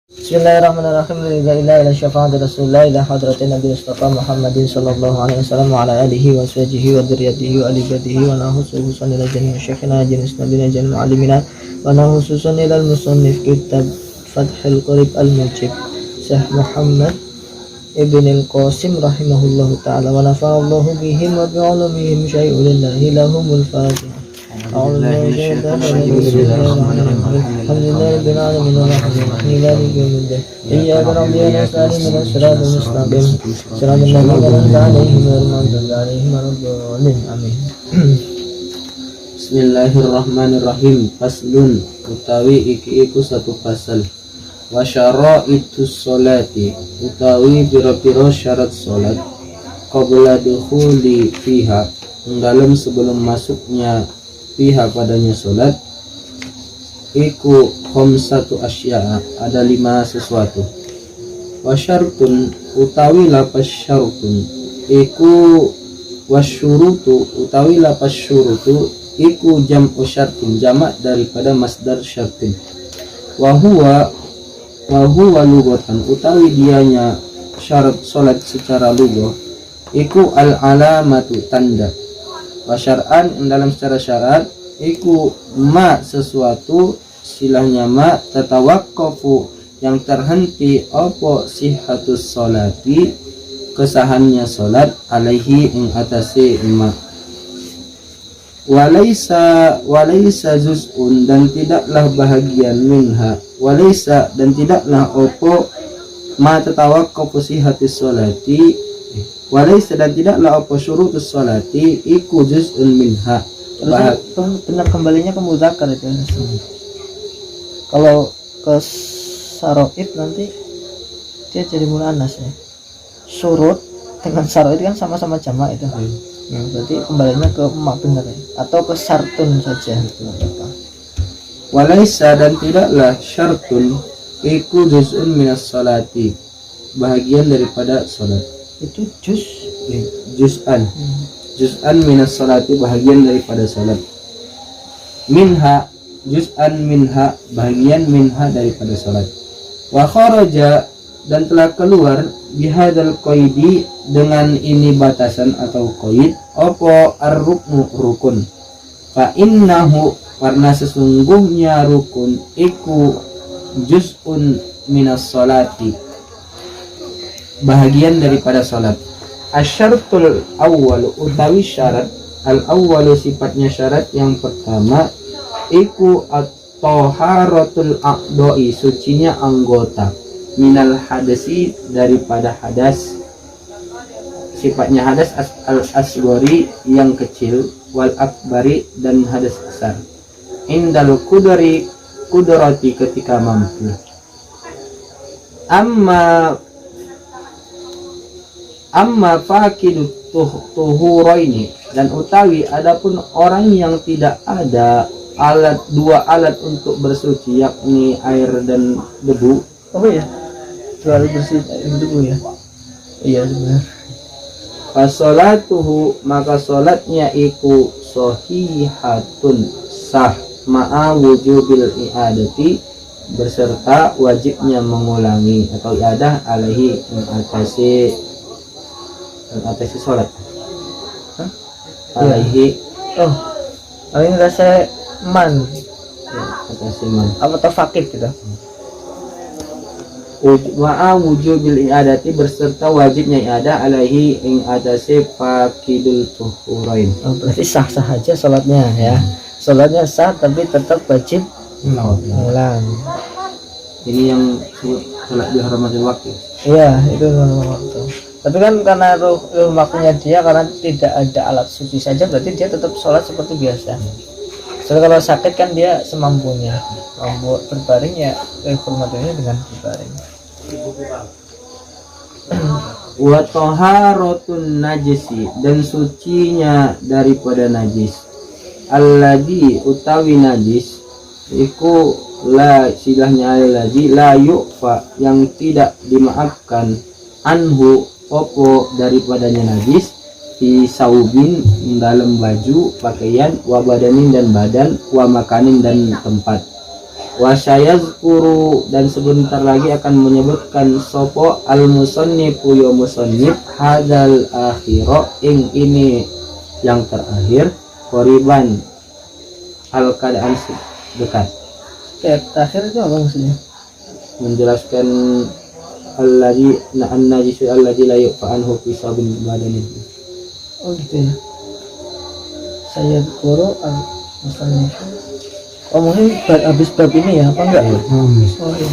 Bismillahirrahmanirrahim. Ila syafaat Rasulullah ila hadratin Nabi Mustafa Muhammadin sallallahu alaihi wasallam wa ala alihi wa sahbihi wa dzurriyyatihi wa ali baitihi wa nahususan ila jami'i syekhina jenis nabiyina jami'il alimina wa nahususan ila al-musannif kitab Fathul Qarib al-Mujib Syekh Muhammad Ibn al-Qasim rahimahullahu ta'ala wa nafa'allahu bihim wa bi'ulumihim syai'ulillahi lahumul fatihah. أعوذ بالله من الشيطان الرجيم. بسم الله الرحمن الرحيم. الحمد لله رب العالمين الرحمن الرحيم مالك يوم الدين إياك نعبد وإياك نستعين اهدنا الصراط المستقيم صراط الذين أنعمت عليهم غير المغضوب عليهم ولا الضالين آمين. Bismillahirrahmanirrahim. Faslun utawi iki iku satu pasal. Wa syara'itus sholati utawi pira-pira syarat salat qabla dukhuli fiha dalam sebelum masuknya fiha padanya salat iku khamsatu asya'a ada 5 sesuatu. Wa syartun utawi lapas syartun iku wasyurutu utawi lapas syurutu iku jam'u syartin jamak daripada masdar syartin. Wa huwa lughatan utawi dianya syarat salat secara lughah iku al alamatu tanda. Wa syar'an dalam secara syarat iku ma sesuatu silahnya ma tatawaqqafu yang terhenti apa sihhatus sholati kesahannya salat alaihi ing atase ma. Walaysa juz'un dan tidaklah bahagian minha walaysa dan tidaklah apa ma tatawaqqafu sihhatus sholati walaysa dan tidaklah apa syurutus sholati iku juz'un minha. Benar kembalinya ke muzakkar itu. Kalau ke saroib nanti dia jadi muannas ya. Surut dengan saroib kan sama-sama jamak itu. Ya, berarti kembalinya ke emak benar ya. Atau ke syartun saja itu. Walaysa dan tidaklah syartun iku juz'un minas sholati bahagian daripada salat. Itu Juz'an minas sholati bahagian daripada salat. Minha juz'an minha bahagian minha daripada salat. Wa kharaja dan telah keluar bihadal qaidi dengan ini batasan atau qaid apa ar-ruknu rukun. Fa innahu karena sesungguhnya rukun iku juz'un minas sholati bahagian daripada salat. Asyartul awwal utawi syarat al-awwalu sifatnya syarat yang pertama iku at-taharatul a'dha'i sucinya anggota minal hadasi daripada hadas sifatnya hadas al-asghari yang kecil wal akbari dan hadas besar indal kudrati ketika mampu. Amma fakidut tuhuraini dan utawi adapun orang yang tidak ada dua alat untuk bersuci yakni air dan debu. Oh ya, dua alat bersih air dan debu ya. Iya benar. Fasolatuhu maka solatnya iku sohihatun sah ma'a wujubil i'adati berserta wajibnya mengulangi atau iadah alaihi atasi sholat. Alaihi ini rasa man ya, atasi man apa tafakid gitu. Ma'a wujubil i'adati berserta wajibnya iadah alaihi ing atasi fakidul tuhurain. Berarti sah-sah aja sholatnya ya. Sholatnya sah tapi tetap wajib ulang. Ini yang sholat dihormati waktu. Iya, itu waktu. Tapi kan karena ruh waktunya dia karena tidak ada alat suci saja berarti dia tetap sholat seperti biasa. Soalnya kalau sakit kan dia semampunya mampu berbaring ya hormatinya dengan berbaring. Wa taharatun najisi dan sucinya daripada najis. Alladzi utawi najis iku la silahnya alladzi la yu'fa yang tidak dimaafkan anhu opo daripadanya najis fi saubin dalam baju pakaian wa badanin dan badan wa makanin dan tempat Wa sayazkuru dan sebentar lagi akan menyebutkan sopo al musannifu ya musannif hadzal akhira ing ini yang terakhir qoriban al keadaan dekat. Kayak terakhir itu apa maksudnya? Menjelaskan alladzi an-najis alladzi la yufa anhu fi sabin badani. Oh gitu ya. Saya guru musannif. Oh mungkin habis bab ini ya apa enggak? Oh iya.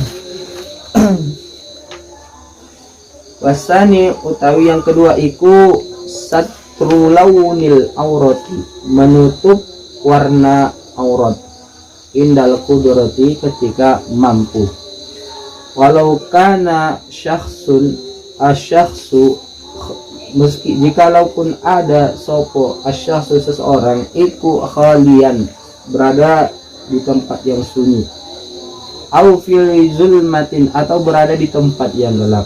Wasani utawi yang kedua iku satru launil aurati, menutup warna aurat indal qudrati ketika mampu. Walau kana syakhsun asyakhsu, meski jikalaupun ada sopo asyakhsu seseorang iku khalian, berada di tempat yang sunyi, au fil zulmatin atau berada di tempat yang gelap.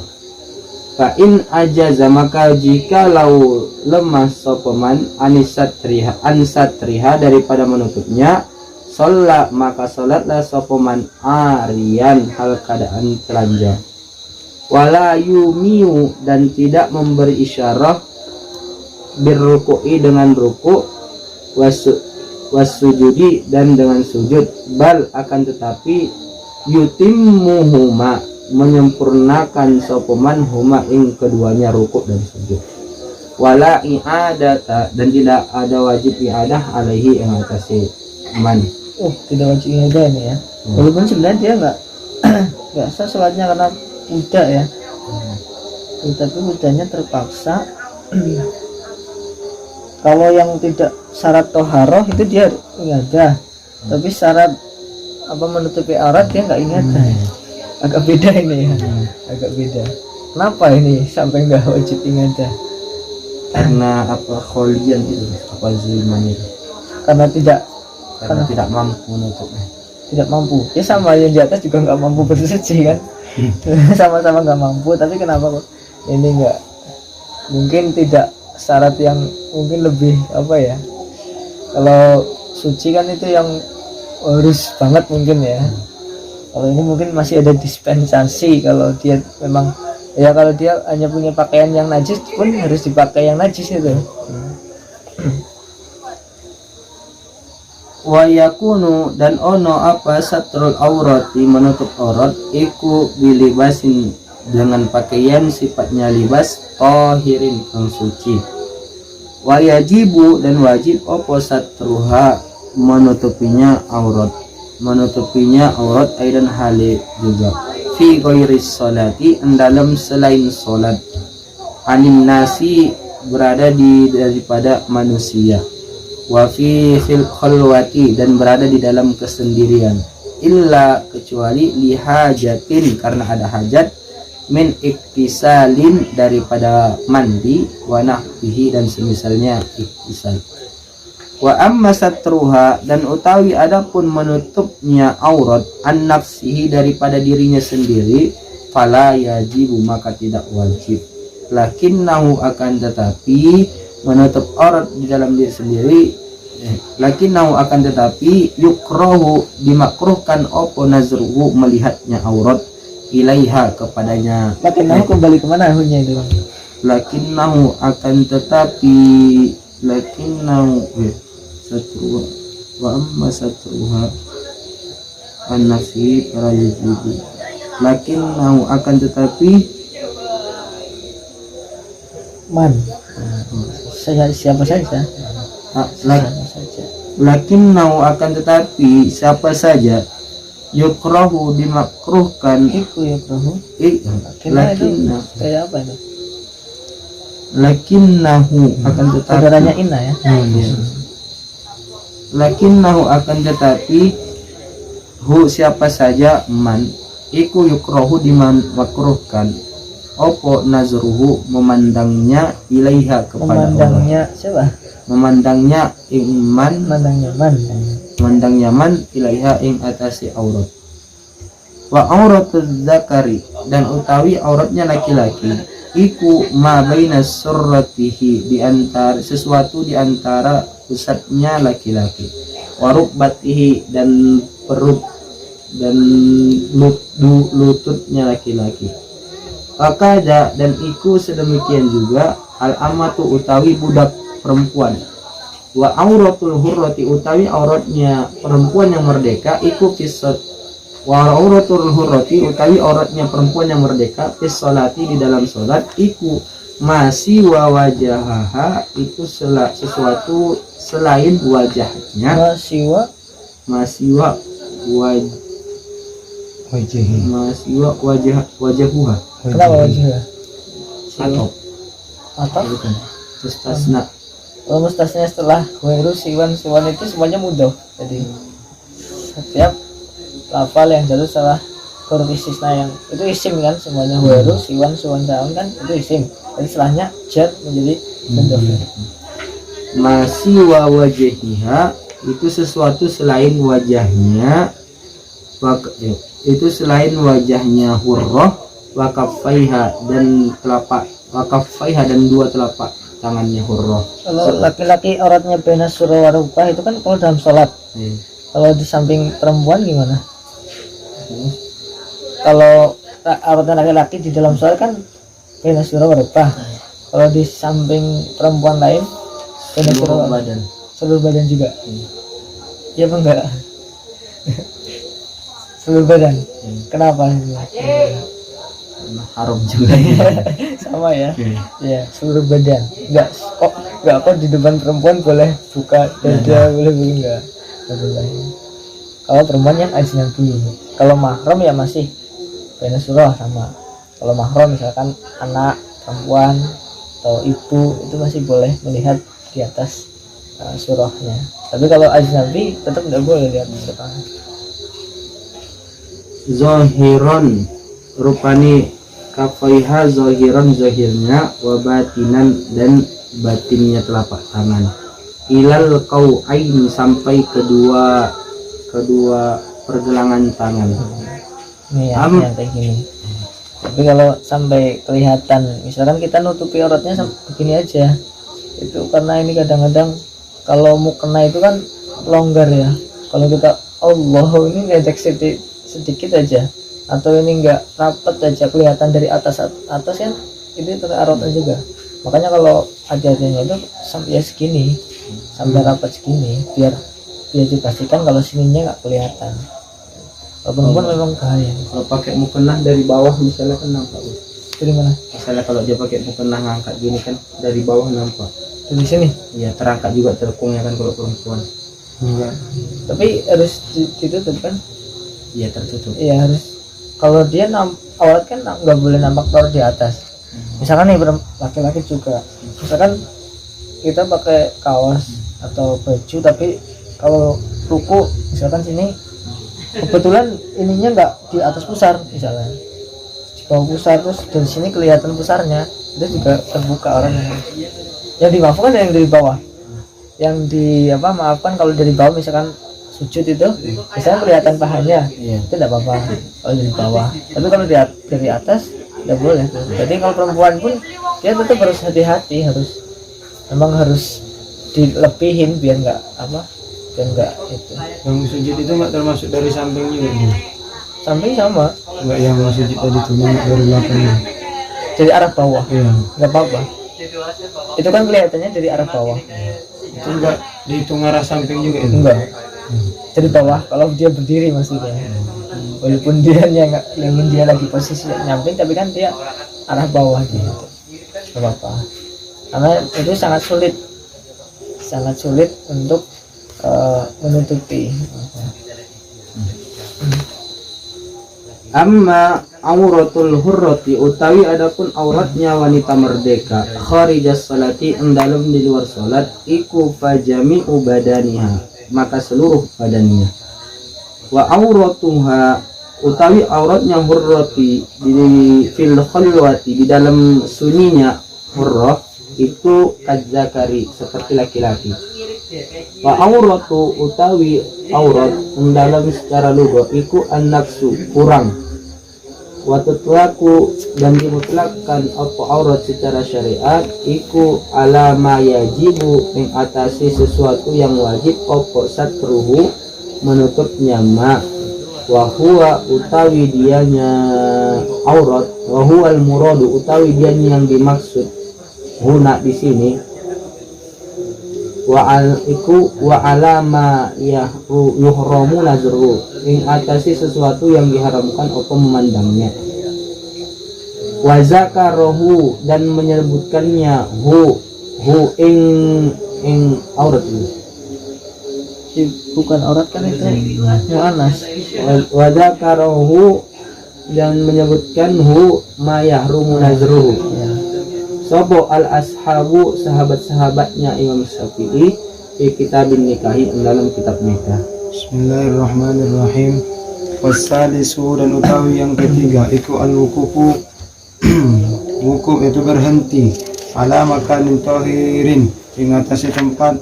Fa in ajaza maka jikalau lemah sopaman ansatriha daripada menutupnya, sholat maka sholatlah sopaman arian hal keadaan telanjang. Wala yumiu dan tidak memberi isyarah birruku'i dengan ruku' wasujudi dan dengan sujud, bal akan tetapi yutimmuhuma menyempurnakan sopaman huma ing keduanya ruku' dan sujud. Wala i'adata dan tidak ada wajib i'adah alaihi yang atasnya man. Oh tidak wajib iadah ini ya. Walaupun sebenarnya dia nggak sah sholatnya karena budak ya. Tapi budaknya terpaksa. Kalau yang tidak syarat toharoh itu dia iadah, tapi syarat apa menutupi aurat dia nggak iadah. Agak beda ini ya, agak beda. Kenapa ini sampai nggak wajib iadah? Karena apa kholian itu, apa zulman itu? Karena tidak mampu menutupnya. Tidak mampu. Ya sama yang di atas juga nggak mampu bersuci kan? Sama-sama nggak mampu, tapi kenapa kok ini nggak? Mungkin tidak syarat yang mungkin lebih apa ya, kalau suci kan itu yang harus banget mungkin ya. Kalau ini mungkin masih ada dispensasi. Kalau dia memang ya, kalau dia hanya punya pakaian yang najis pun harus dipakai yang najis itu. Wa yakunu dan ono apa satrul aurati menutup aurat iku bilibasin dengan pakaian sifatnya libas tahirin yang suci. Wa yajibu dan wajib opo satruha menutupinya aurat aidan hali juga fi ghairis salati dalam selain salat anin nasi berada di daripada manusia, wa fi khalwati dan berada di dalam kesendirian, illa kecuali lihajatin karena ada hajat, min iktisalin daripada mandi, wa nahwihi dan semisalnya iktisal. Wa amma satruha dan utawi adapun menutupnya aurat an nafsihi daripada dirinya sendiri, fala yajibu maka tidak wajib, lakinnahu akan tetapi menutup aurat di dalam diri sendiri, lakinnahu akan tetapi yukrahu dimakruhkan opo nazruhu melihatnya aurat ilaiha kepadanya. Lakinnahu kembali kemana hunya itu bang? Lakinnahu akan tetapi lakinnahu satruha wa amma satruha an nafsi para yajibu, lakinnahu akan tetapi Man saya siapa saja lakinnahu akan tetapi siapa saja yukrahu dimakruhkan iku yukrahu lakinnahu kayak apa itu? Lakinnahu akan tetapi saudaranya Inna ya. Lakinnahu akan tetapi hu siapa saja man iku yukrahu dimakruhkan opo nazruhu memandangnya ilaiha kepada memandangnya Allah. Siapa? Memandangnya iman memandangnya man ilaiha ing atasi aurat. Wa auratuz zakari dan utawi auratnya laki-laki iku ma baina surratihi di antara sesuatu di antara pusatnya laki-laki, wa rukbatihi dan perut dan lututnya laki-laki. Wakada dan iku sedemikian juga al amatu utawi budak perempuan. Wa auratul hurrati utawi auratnya perempuan yang merdeka iku fisat. Wa auratul hurrati utawi auratnya perempuan yang merdeka fis salati di dalam salat iku masih wa wajahaha itu sesuatu selain wajahnya masiwa wajahuha. Kenapa wajah? Atau bukan mustasna. Mustasnya setelah wairu siwan itu semuanya mudah. Jadi setiap lafal yang jatuh setelah huruf istisna yang itu isim kan semuanya, wairu siwan saun kan itu isim. Jadi setelahnya jad menjadi mudah. Masih wa wajahiha itu sesuatu selain wajahnya, itu selain wajahnya hurrah, wa kaffaiha dan dua telapak tangannya hurrah. Kalau laki-laki auratnya baina surah wa rukbah itu kan kalau dalam sholat. Kalau di samping perempuan gimana? Kalau auratnya laki-laki di dalam sholat kan baina surah wa rukbah. Kalau di samping perempuan lain baina surah wa badan. Seluruh badan juga. Iya apa enggak? Seluruh badan. Kenapa? Haram juga. Sama ya. Ya, seluruh badan. Enggak kok di depan perempuan boleh buka dada, boleh enggak? Boleh. Kalau perempuan yang ajnabi. Kalau mahram ya masih baina surah sama. Kalau mahram misalkan anak perempuan atau ibu itu masih boleh melihat di atas surahnya. Tapi kalau ajnabi tetap enggak boleh lihat surahnya. Zahiron rupani kafaiha zahiran zahirnya wa batinan dan batinnya telapak tangan ilal qau'aini sampai kedua pergelangan tangan. Nih yang kayak gini. Tapi kalau sampai kelihatan misalkan kita nutupi auratnya begini aja itu karena ini kadang-kadang kalau mukena itu kan longgar ya. Kalau kita Allah ini ngedek sedikit aja atau ini enggak rapat aja kelihatan dari atas kan itu auratnya juga. Makanya kalau hati-hatinya itu sampai ya segini sampai rapat segini biar dipastikan kalau sininya nggak kelihatan. Kalau perempuan memang bahaya. Kalau pakai mukena dari bawah misalnya kan nampak. Dari mana? Misalnya kalau dia pakai mukena ngangkat gini kan dari bawah nampak. Dari sini? Iya, terangkat juga telkungnya kan kalau perempuan. Iya. Tapi harus ditutup kan? Iya, tertutup. Iya harus. Kalau dia aurat kan nggak boleh nampak aurat di atas. Misalkan nih laki-laki juga. Misalkan kita pakai kaos atau baju tapi kalau ruku misalkan sini kebetulan ininya nggak di atas pusar misalnya di bawah pusar terus dari sini kelihatan pusarnya itu juga terbuka orangnya. Yang dimaafkan yang dari bawah. Yang maafkan kalau dari bawah misalkan sujud itu misalnya kelihatan pahanya itu tidak apa-apa kalau dari bawah. Tapi kalau dari atas tidak boleh. Jadi kalau perempuan pun dia tetap harus hati-hati, memang harus dilebihin biar nggak itu. Yang sujud itu nggak termasuk dari samping juga. Samping sama. Nggak yang sujud tadi tuh dari belakangnya. Dari arah bawah. Iya. Nggak apa-apa. Itu kan kelihatannya dari arah bawah. Itu enggak dihitung arah samping juga itu. Enggak. Dari bawah kalau dia berdiri maksudnya. Walaupun dia lagi posisi nyamping tapi kan dia arah bawah gitu. Nggak apa-apa. Karena itu sangat sulit untuk menutupi. Amma auratul hurrati utawi adapun auratnya wanita merdeka kharijas salati dalam di luar salat iku fajami'u badaniha maka seluruh badannya. Wa auratuha utawi auratnya hurrati di fil khalwati di dalam sunyinya hurrah itu kadzakari seperti laki-laki. Wa auratu utawi aurat dalam secara lugah iku an-nafsu kurang. Wa tutlaku dan dimutlakkan apa aurat secara syariat iku ala ma yajibu ing atasi sesuatu yang wajib apa satruhu menutupnya ma wa huwa utawi dianya aurat, wa huwa al muradu utawi dianya yang dimaksud huna di sini, wa al iku wa alama yuhramu nazru ing atasi sesuatu yang diharamkan apa memandangnya, wa zakarahu dan menyebutkannya hu ing aurat itu bukan aurat kan itu muannas. Wa zakarahu dan menyebutkan hu ma yahrumu nazruhu Ya. sopo al ashabu sahabat-sahabatnya Imam Syafi'i di kitabin nikahi dalam kitab nikah. Bismillahirrahmanirrahim. Wasalisu dan utawi yang ketiga iku al wukufu wukuf itu berhenti ala makanin tahirin ing atase tempat,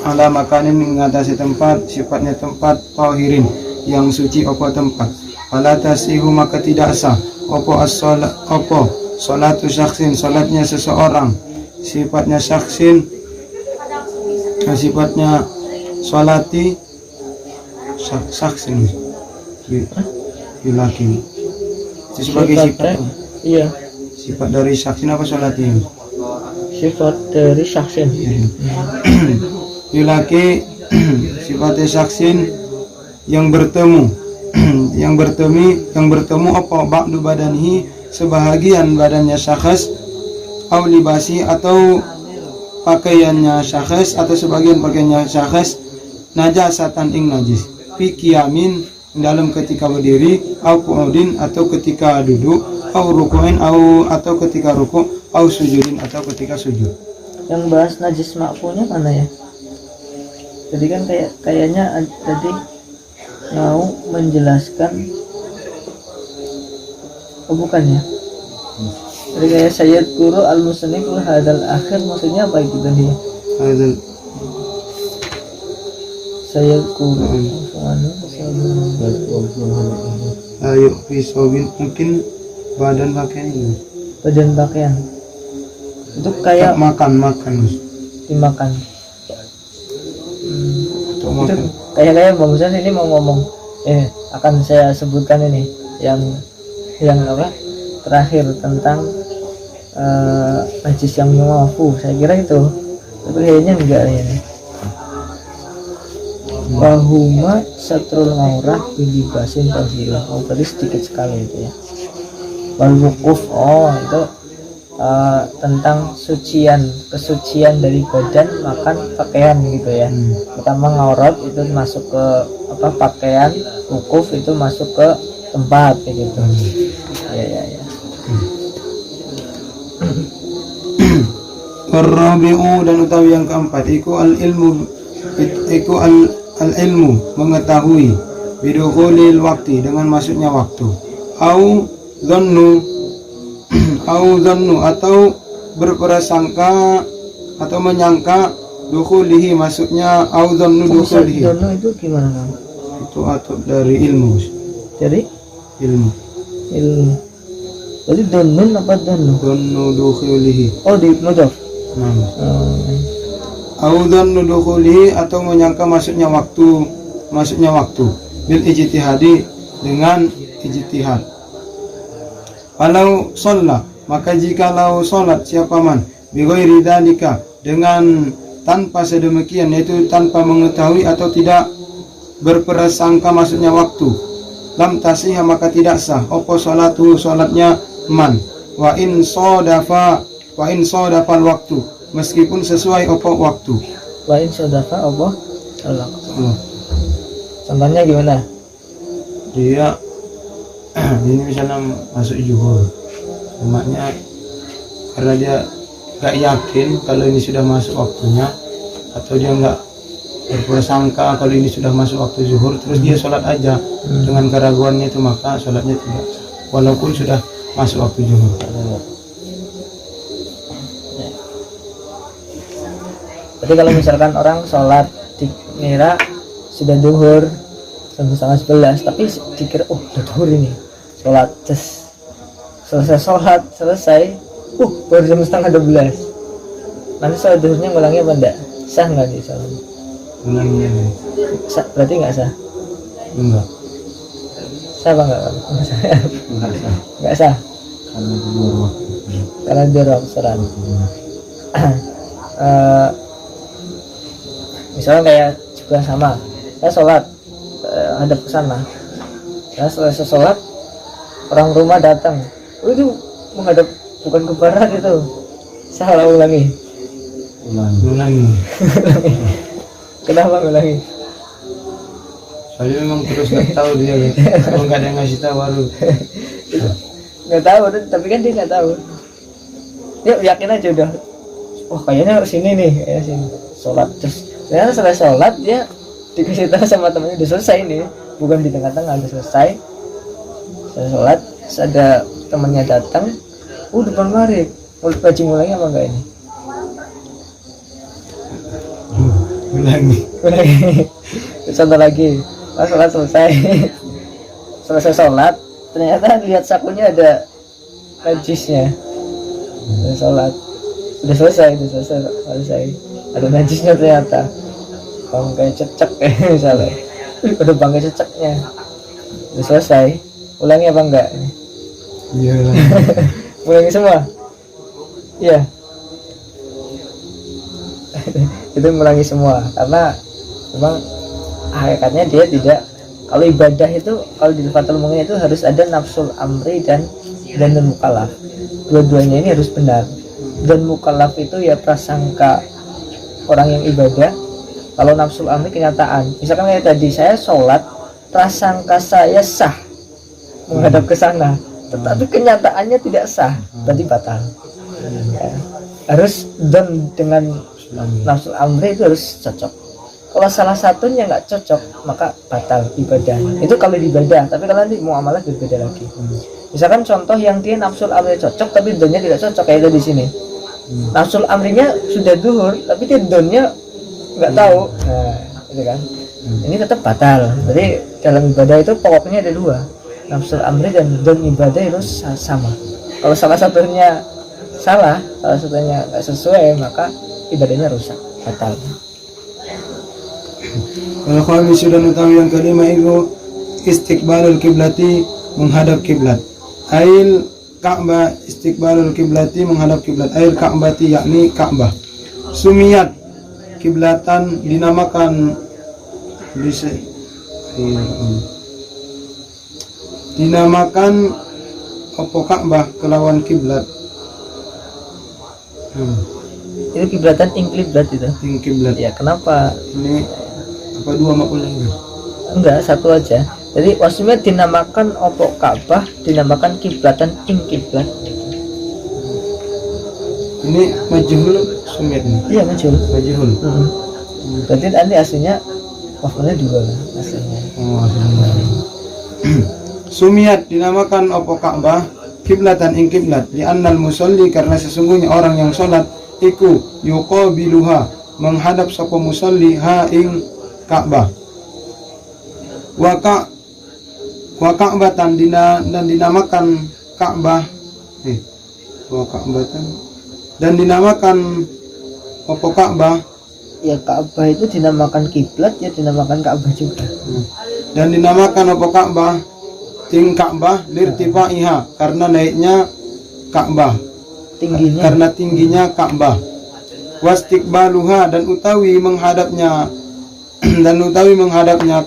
ala makanin ing atase tempat, sifatnya tempat tahirin yang suci apa tempat, fala tasihu maka tidak sah apa as-shalat apa salatu syakhsin salatnya seseorang, sifatnya syakhsin sifatnya salati syakhsin laki itu sebagai sifat Iya, sifat dari syaksin apa salati sifat dari syaksin. laki sifatnya syaksin yang bertemu yang bertemu apa ba'du badanihi sebahagian badannya syakhs, au libasi atau pakaiannya syakhs atau sebagian pakaiannya syakhs, najasatan ing najis, fi qiyamin dalam ketika berdiri, au qu'udin atau ketika duduk, au ruku'in atau ketika rukuk, au sujudin atau ketika sujud. Yang bahas najis makfunya mana ya? Jadi kan kayaknya tadi mau menjelaskan, oh bukan ya? Jadi kayak Sayyid Guru al-Musannif hadal akhir, maksudnya apa itu tadi? Hadal Sayyid Guru ayo fisobin mungkin badan pakaian ini. badan pakaian itu kayak makan dimakan. untuk Itu makan. kayak Bang Musa ini mau ngomong, akan saya sebutkan ini yang apa terakhir tentang najis yang muafu. Saya kira itu, tapi kayaknya enggak ini. Bahuma satrul aurah bilibasin tahirun. Oh tadi sedikit sekali itu ya. Wal wukuf, itu tentang kesucian dari badan makan pakaian gitu ya. Pertama ngaurat itu masuk ke apa pakaian, wukuf itu masuk ke tempat kayak gitu. Ya. Rabi'u dan utawi yang keempat iku al ilmu mengetahui bidukhulil waktu dengan masuknya waktu, au dhannu atau berprasangka atau menyangka dukhulihi masuknya, au dhannu dukhulihi Dono itu gimana Kang? itu atau dari ilmu Jadi ilmu jadi donun apa donu? dhannu dukhulihi Oh di mudhaf. au dhannu dukhulihi atau menyangka masuknya waktu bil ijtihadi dengan ijtihad. Kalau sholat maka jikalau sholat siapa man bighairi dzalika dengan tanpa sedemikian, yaitu tanpa mengetahui atau tidak berprasangka masuknya waktu, lam tasihha maka tidak sah opo sholatu sholatnya man wa in sodafal waktu meskipun sesuai opo waktu. Lain sodafa Allah. Oh, Contohnya gimana? dia ini misalnya masuk zuhur, emaknya karena dia gak yakin kalau ini sudah masuk waktunya, atau dia nggak berprasangka kalau ini sudah masuk waktu zuhur, terus dia sholat aja dengan keraguannya itu, maka sholatnya tidak sah walaupun sudah masuk waktu zuhur. Jadi kalau misalkan orang sholat dikira sudah duhur jam 10:30, tapi dikira udah duhur ini, sholat selesai baru jam 11:30, nanti sholat duhurnya ngulangnya apa enggak? Sah nggak nih sholat? Ulangnya Berarti nggak sah. enggak. Sah apa enggak? Enggak sah Enggak sah. karena di luar waktu. Karena di waktu sholat. Misalnya kayak juga sama, saya sholat hadap ke sana. Saya selesai sholat, orang rumah datang, itu menghadap bukan ke barat itu. Salah, ulangi. Ulangi. Kenapa ulangi? Soalnya memang terus nggak tahu dia. Kalau nggak ada yang ngasih tahu baru. Nggak tahu, tapi kan dia nggak tahu. Dia yakin aja udah. Oh kayaknya sini nih, kayaknya sini. Sholat terus. Ternyata selesai sholat dia dikasih tahu sama temannya udah selesai nih. Bukan di tengah-tengah, udah selesai. Selesai sholat, terus ada temannya datang. Depan maghrib. Mulut baju mulai apa enggak ini? Ulangi. Contoh lagi, pas sholat selesai. Selesai sholat, ternyata lihat sakunya ada najisnya. Selesai sholat, udah selesai. Ada najisnya ternyata. Bangkai cecek misalnya. Udah bangkai ceceknya. Udah selesai. Ulangi apa enggak? Iya ulangi. Ulangi semua. Iya. Itu mengulangi semua karena memang hakikatnya dia tidak, kalau ibadah itu, kalau di Fathul Mughni itu harus ada nafsul amri dan mukallaf. Dua-duanya ini harus benar. Dan mukallaf itu ya prasangka orang yang ibadah. Kalau nafsul amri kenyataan. Misalkan kayak tadi saya sholat, prasangka saya sah menghadap ke sana, tetapi kenyataannya tidak sah, berarti batal. Ya. Harus dan dengan nafsul amri itu harus cocok. Kalau salah satunya nggak cocok, maka batal ibadah. Itu kalau ibadah, tapi kalau nanti muamalah berbeda lagi. Misalkan contoh yang dia nafsul amri cocok, tapi donnya tidak cocok, kayak di sini. Nafsul amrinya sudah duhur, tapi dia donnya nggak tahu. Nah, itu kan. Ini tetap batal. Jadi dalam ibadah itu pokoknya ada dua, nafsul amri dan don ibadah itu sama. Kalau salah satunya salah, salah satunya nggak sesuai, maka ibadahnya rusak, batal. Kalau kami sudah mengetahui yang kelima itu istiqbalul kiblati, menghadap kiblat. Ail Ka'bah, istiqbalul kiblati, menghadap kiblat. Ail Ka'bati, yakni Ka'bah. Sumiyat, kiblatan, dinamakan apa Ka'bah kelawan kiblat. Itu kiblatan ing kiblat itu. Ing kiblat. Ya, kenapa? Ini apa dua makul ini? Enggak, satu aja. Jadi maksudnya dinamakan opo Ka'bah, dinamakan kiblatan ing kiblat. Ini majhul sumit nih. Iya, majhul. Majhul. Berarti nanti aslinya maf'ulnya dua aslinya. Oh, Sumiyat, dinamakan opo Ka'bah kiblatan ing kiblat li annal musalli, karena sesungguhnya orang yang sholat iku yuqabiluha, menghadap sapa musalli ha ing Ka'bah. Wa Ka'batan, dan dinamakan Ka'bah wa Ka'batan, dan dinamakan apa Ka'bah. Ya, Ka'bah itu dinamakan kiblat, ya dinamakan Ka'bah juga. Dan dinamakan apa Ka'bah ing Ka'bah lirtifaiha, karena naiknya Ka'bah, Tingginya. karena tingginya Ka'bah. Wastiqbaluha, dan utawi menghadapnya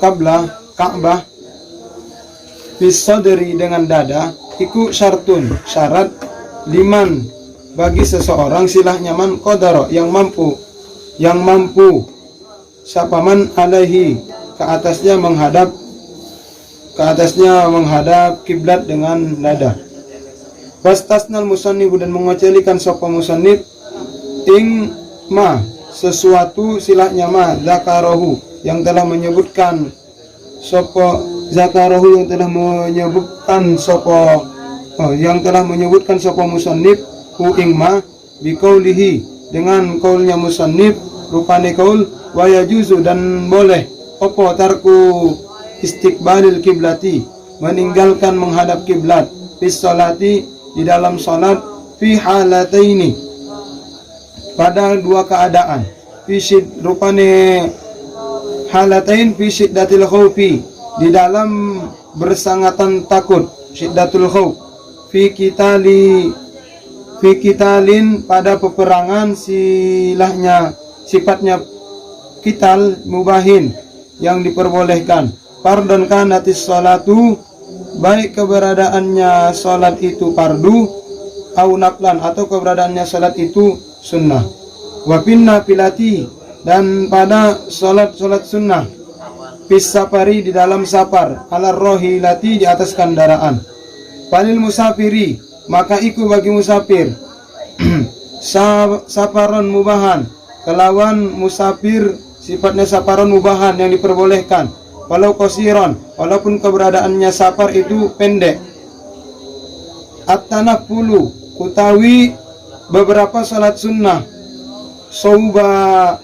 Ka'bah bisadri, dengan dada, iku syartun, syarat, liman, bagi seseorang, silah nyaman, qadara, yang mampu sapaman alaihi, ke atasnya menghadap kiblat dengan dada. Wastasnal musannif, dan mengocelikan sapa musannif ing ma, sesuatu, silahnya ma, zakarahu, yang telah menyebutkan sapa, zakarahu, yang telah menyebutkan sapa musannif hu ing ma biqaulihi, dengan kaulnya musannif, rupane kaul wa yajuzu, dan boleh apa tarku istiqbalil kiblati, meninggalkan menghadap kiblat, fi sholati, di dalam salat, fi halataini, pada dua keadaan, fi rupane halatain fi syiddatil khaufi, di dalam bersangatan takut, syiddatul khauf, fi kitalin pada peperangan, sifatnya kital mubahin yang diperbolehkan. Fardon kanatis sholatu, baik keberadaannya sholat itu fardu, au naflan atau keberadaannya sholat itu sunnah. Wa finna pilati, dan pada sholat sunnah, fis safari di dalam safar, ala rohilati di atas kendaraan. Palil musafiri, maka iku bagi musafir safaron mubahan, kelawan musafir sifatnya safaron mubahan yang diperbolehkan, walau qasiron, walaupun keberadaannya safar itu pendek. At-tanafulu, utawi beberapa salat sunnah, sauba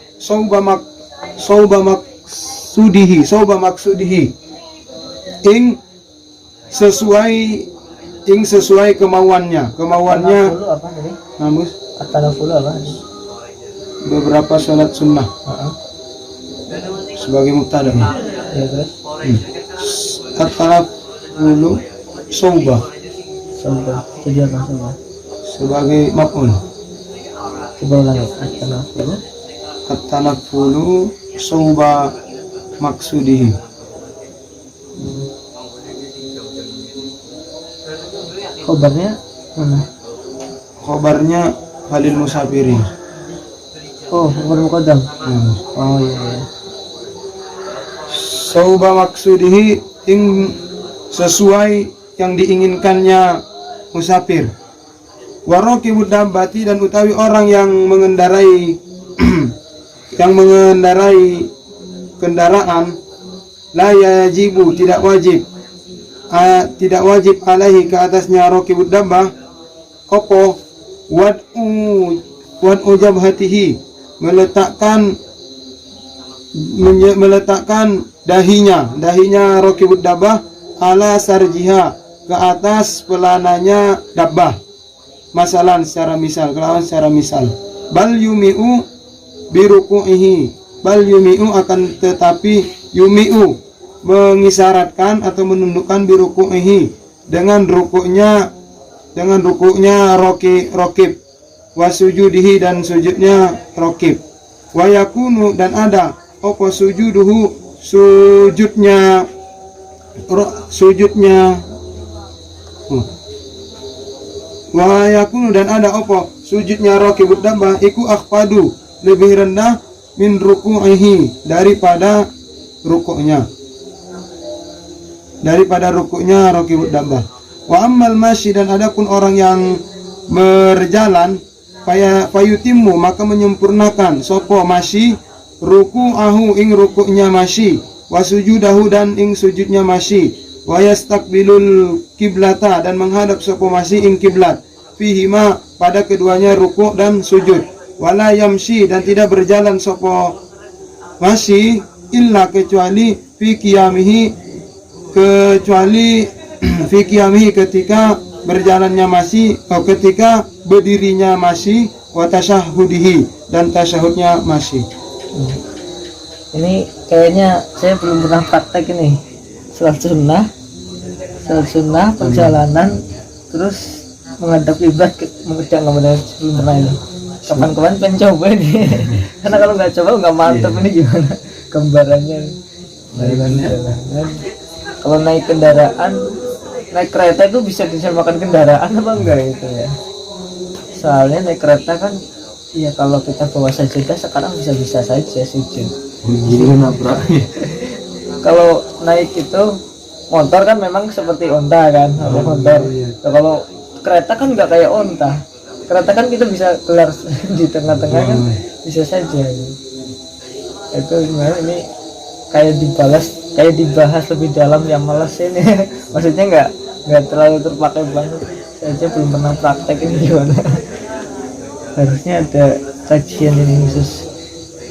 maksudihi, ing sesuai kemauannya Tanafulu apa tadi? namus At-tanafulu apa? beberapa salat sunnah sebagai mubtada. Ya terus. At-tanafulu sauba Coba. Jadi apa coba? sebagai maf'ul. Coba ulangi. At-tanafulu. At-tanafulu sauba maksudihi. Khobarnya mana? Khobarnya halil musafiri. Oh, khobar muqaddam. Oh iya. Sauba maksudihi, ing sesuai yang diinginkannya musafir. Waraqibud dabbati, dan utawi orang yang mengendarai kendaraan, la yajibu, tidak wajib alaihi ke atasnya raqibud dabbah opo wad'u jabhatihi, meletakkan dahinya raqibud dabbah ala sarjiha, ke atas pelananya dabbah. Masalan secara misal, bal yumi'u biruku'ihi, bal yumi'u akan tetapi yumi'u mengisyaratkan atau menundukkan biruku'ihi dengan rukuknya rokib, wasujudihi, dan sujudnya rokib, wayakunu, dan ada opo sujuduhu, sujudnya wayakunu, dan ada opo sujudnya raqibud dabbah iku akhfadu, lebih rendah, min ruku'ihi, daripada rukuknya raqibud dabbah. Wa ammal masyi, dan adapun orang yang berjalan, fayutimmu, maka menyempurnakan sopo masyi, ruku'ahu, ing rukuknya masyi, wasujudahu, dan ing sujudnya masyi, wa yastaqbilul kiblata, dan menghadap sopo masyi ing kiblat, fihima, pada keduanya rukuk dan sujud, wala yamshi, dan tidak berjalan sopo masyi, illa kecuali fi qiyamihi ketika berjalannya masih, atau ketika berdirinya masih, wa tasyahudihi, dan tasyahudnya masih. Ini kayaknya saya belum pernah praktek ini. Salat sunnah perjalanan terus menghadap kiblat, belum pernah ini. Kapan-kapan pengen coba ini. Karena kalau nggak coba nggak mantap ini gimana gambarannya. Kalau naik kereta itu bisa disamakan kendaraan apa enggak itu ya? Soalnya naik kereta kan, ya kalau kita bawa sajadah sekarang bisa-bisa saja sujud. Kalau naik itu motor kan memang seperti onta kan, ada motor. Nah, kalau kereta kan nggak kayak onta. Kereta kan kita bisa kelar di tengah-tengah kan, bisa saja. Itu gimana ini kayak dibahas lebih dalam, yang malas ini. Maksudnya nggak terlalu terpakai banget. Saya aja belum pernah praktek ini gimana. Harusnya ada kajian ini khusus,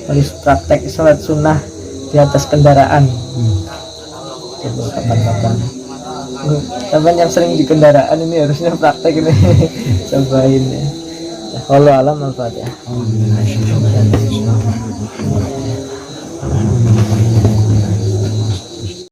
harus praktek salat sunnah di atas kendaraan. Coba kapan-kapan yang sering di kendaraan ini harusnya praktek ini. Cobain ya. Wallahu a'lam. Al-Fatihah.